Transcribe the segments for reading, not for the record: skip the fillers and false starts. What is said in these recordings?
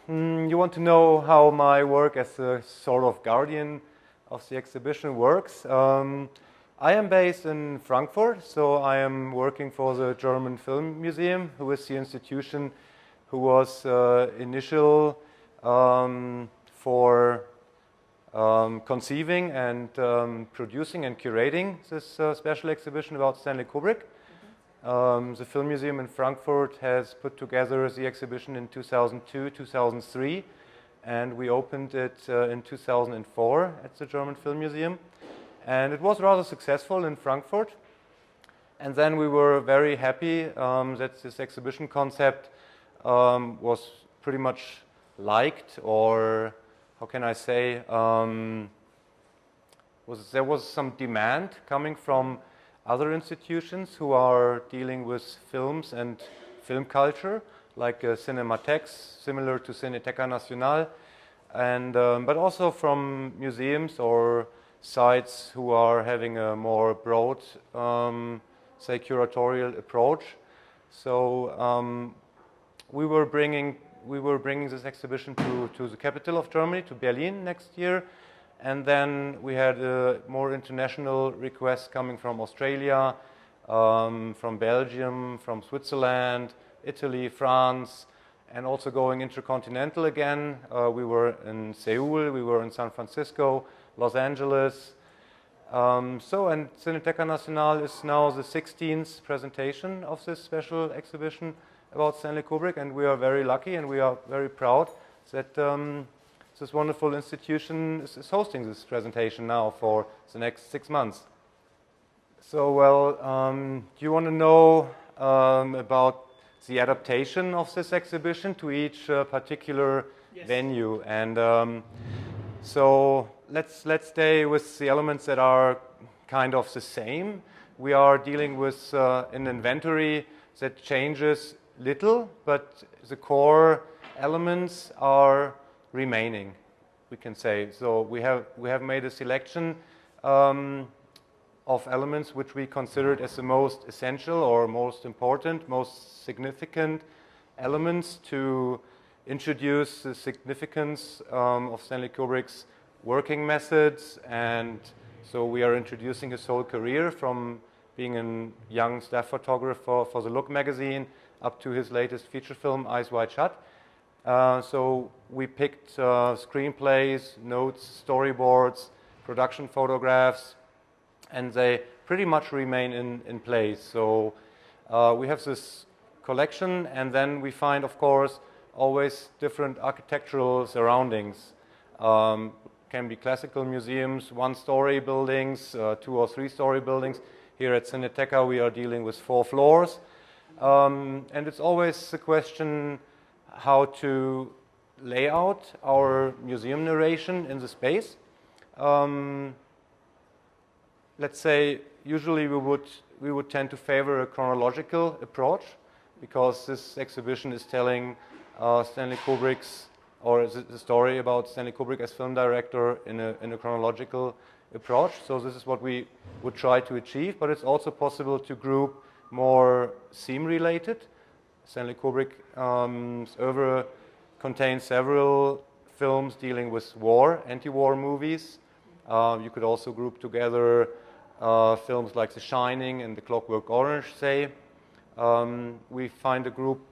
you want to know how my work as a sort of guardian of the exhibition works. I am based in Frankfurt, so I am working for the German Film Museum, who is the institution who was initial for conceiving and producing and curating this special exhibition about Stanley Kubrick. The Film Museum in Frankfurt has put together the exhibition in 2002, 2003, and we opened it in 2004 at the German Film Museum. And it was rather successful in Frankfurt. And then we were very happy that this exhibition concept was pretty much liked, or how can I say, there was some demand coming from other institutions who are dealing with films and film culture, like Cinematheques, similar to Cineteca Nacional, and but also from museums or sites who are having a more broad, say, curatorial approach. So we were bringing this exhibition to the capital of Germany, to Berlin next year. And then we had more international requests coming from Australia, from Belgium, from Switzerland, Italy, France, and also going intercontinental again. We were in Seoul, we were in San Francisco, Los Angeles. And Cineteca Nacional is now the 16th presentation of this special exhibition about Stanley Kubrick, and we are very lucky and we are very proud that this wonderful institution is hosting this presentation now for the next 6 months. So, well, do you want to know about the adaptation of this exhibition to each particular venue? And so let's stay with the elements that are kind of the same. We are dealing with an inventory that changes little, but the core elements are remaining, we can say. So we have made a selection of elements which we considered as the most essential or most important, most significant elements to introduce the significance of Stanley Kubrick's working methods. And so we are introducing his whole career from being a young staff photographer for the Look magazine up to his latest feature film, Eyes Wide Shut. So we picked screenplays, notes, storyboards, production photographs, and they pretty much remain in place. So we have this collection, and then we find, of course, always different architectural surroundings. Can be classical museums, one-story buildings, 2- or 3-story buildings. Here at Cineteca we are dealing with 4 floors. And it's always the question how to lay out our museum narration in the space. Let's say usually we would tend to favor a chronological approach, because this exhibition is telling Stanley Kubrick's, or the story about Stanley Kubrick as film director in a chronological approach. So this is what we would try to achieve, but it's also possible to group more theme-related. Stanley Kubrick's oeuvre contains several films dealing with war, anti-war movies. You could also group together films like The Shining and The Clockwork Orange, say. We find groups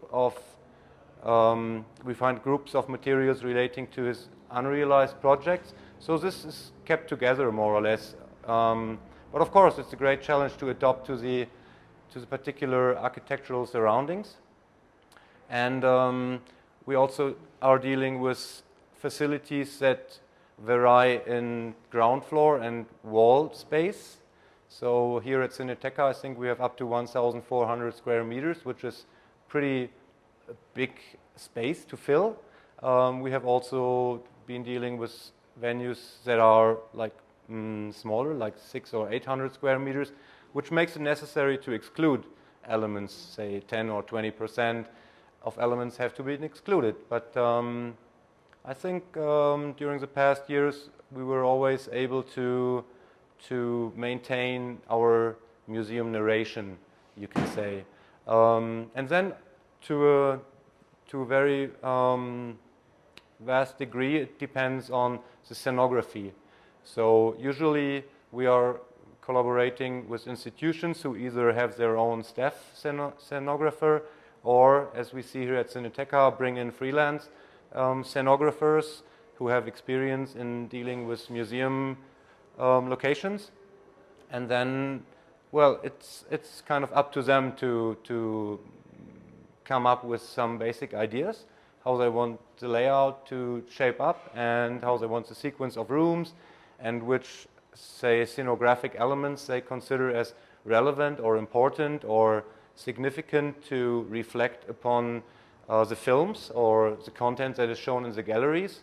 of materials relating to his unrealized projects. So this is kept together more or less. But of course, it's a great challenge to adapt to the particular architectural surroundings. And we also are dealing with facilities that vary in ground floor and wall space. So here at Cineteca, I think we have up to 1,400 square meters, which is pretty big space to fill. We have also been dealing with venues that are like smaller, like 600 or 800 square meters, which makes it necessary to exclude elements, say 10 or 20% of elements have to be excluded. But I think during the past years we were always able to maintain our museum narration, you can say. And then to a very vast degree, it depends on the scenography. So usually we are collaborating with institutions who either have their own staff scenographer, or, as we see here at Cineteca, bring in freelance scenographers who have experience in dealing with museum locations. And then, well, it's kind of up to them to come up with some basic ideas, how they want the layout to shape up and how they want the sequence of rooms and which, say, scenographic elements they consider as relevant or important or significant to reflect upon the films or the content that is shown in the galleries.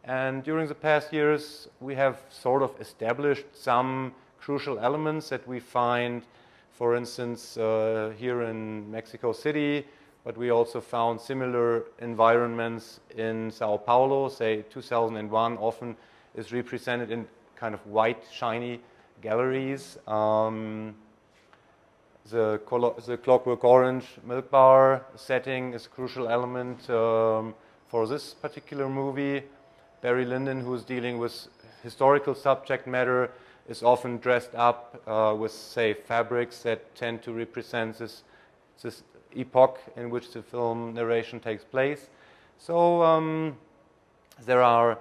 And during the past years, we have sort of established some crucial elements that we find, for instance, here in Mexico City, but we also found similar environments in Sao Paulo. Say 2001 often is represented in kind of white, shiny galleries. The Clockwork Orange milk bar setting is a crucial element for this particular movie. Barry Lyndon, who's dealing with historical subject matter, is often dressed up with, say, fabrics that tend to represent this epoch in which the film narration takes place. So there are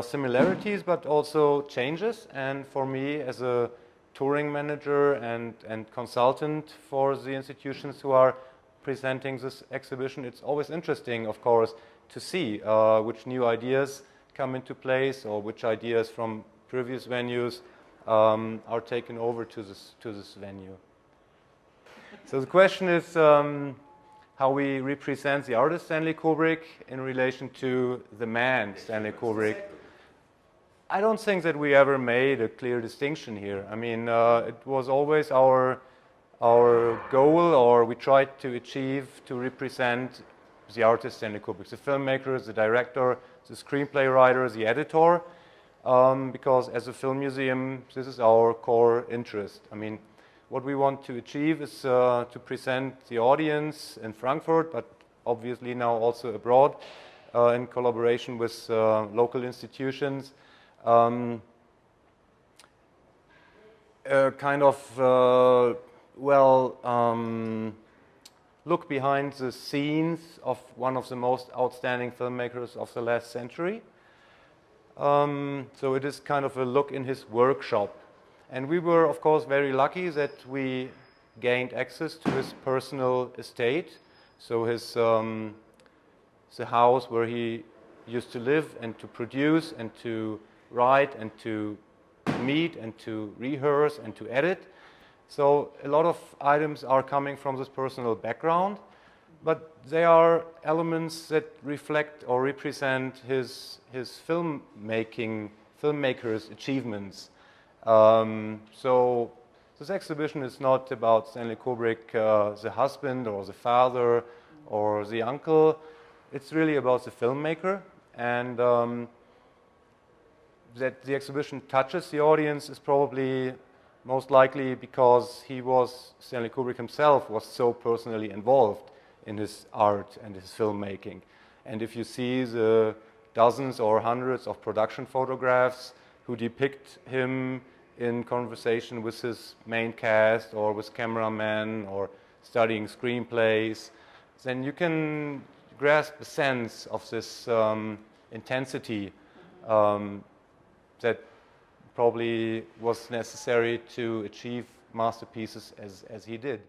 similarities, but also changes. And for me, as a touring manager and consultant for the institutions who are presenting this exhibition, it's always interesting, of course, to see which new ideas come into place or which ideas from previous venues are taken over to this venue. So the question is how we represent the artist Stanley Kubrick in relation to the man Stanley Kubrick. I don't think that we ever made a clear distinction here. I mean, it was always our goal, or we tried to achieve, to represent the artist Stanley Kubrick, the filmmaker, the director, the screenplay writer, the editor, because as a film museum, this is our core interest. I mean, what we want to achieve is to present the audience in Frankfurt, but obviously now also abroad, in collaboration with local institutions, kind of, look behind the scenes of one of the most outstanding filmmakers of the last century. So it is kind of a look in his workshop. And we were, of course, very lucky that we gained access to his personal estate. So his the house where he used to live and to produce and to write and to meet and to rehearse and to edit. So a lot of items are coming from this personal background, but they are elements that reflect or represent his filmmaker's achievements. So this exhibition is not about Stanley Kubrick, the husband or the father or the uncle. It's really about the filmmaker, and that the exhibition touches the audience is probably most likely because Stanley Kubrick himself was so personally involved in his art and his filmmaking. And if you see the dozens or hundreds of production photographs who depict him in conversation with his main cast or with cameramen or studying screenplays, then you can grasp a sense of this intensity that probably was necessary to achieve masterpieces as he did.